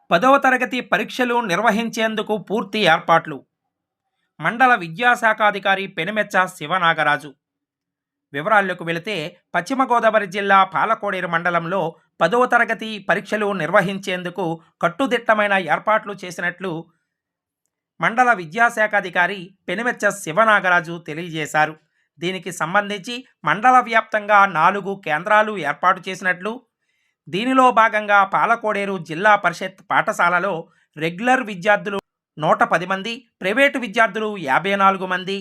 10వ తరగతి పరీక్షలు నిర్వహించేందుకు పూర్తి ఏర్పాట్లు. మండల విద్యాశాఖాధికారి పెనుమెచ్చ శివనాగరాజు. వివరాల్లోకి వెళితే పశ్చిమ గోదావరి జిల్లా పాలకోడేరు మండలంలో 10వ తరగతి పరీక్షలు నిర్వహించేందుకు కట్టుదిట్టమైన ఏర్పాట్లు చేసినట్లు మండల విద్యాశాఖాధికారి పెనుమెచ్చ శివనాగరాజు తెలియజేశారు. దీనికి సంబంధించి మండల వ్యాప్తంగా 4 కేంద్రాలు ఏర్పాటు చేసినట్లు, దీనిలో భాగంగా పాలకోడేరు జిల్లా పరిషత్ పాఠశాలలో రెగ్యులర్ విద్యార్థులు 110 మంది, ప్రైవేటు విద్యార్థులు 54 మంది,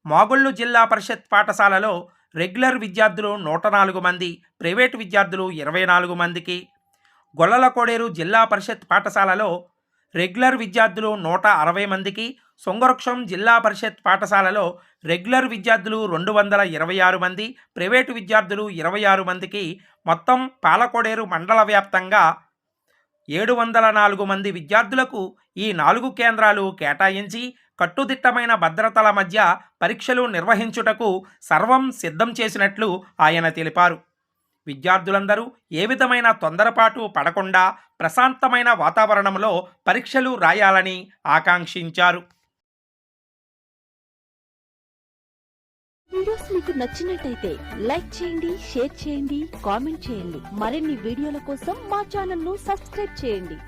మాగొళ్ళు జిల్లా పరిషత్ పాఠశాలలో రెగ్యులర్ విద్యార్థులు 104 మంది, ప్రైవేటు విద్యార్థులు 24 మందికి, గొల్లలకోడేరు జిల్లా పరిషత్ పాఠశాలలో రెగ్యులర్ విద్యార్థులు 160 మందికి, సొంగవృక్షం జిల్లా పరిషత్ పాఠశాలలో రెగ్యులర్ విద్యార్థులు 226 మంది, ప్రైవేటు విద్యార్థులు 26 మందికి, మొత్తం పాలకోడేరు మండల వ్యాప్తంగా 704 మంది విద్యార్థులకు ఈ 4 కేంద్రాలు కేటాయించి కట్టుదిట్టమైన భద్రతల మధ్య పరీక్షలు నిర్వహించుటకు సర్వం సిద్ధం చేసినట్లు ఆయన తెలిపారు. విద్యార్థులందరూ ఏ విధమైన తొందరపాటు పడకుండా ప్రశాంతమైన వాతావరణంలో పరీక్షలు రాయాలని ఆకాంక్షించారు. వీడియోస్ మీకు నచ్చినట్టయితే లైక్ చేయండి, షేర్ చేయండి, కామెంట్ చేయండి. మరిన్ని వీడియోల కోసం మా ఛానల్ ను సబ్స్క్రైబ్ చేయండి.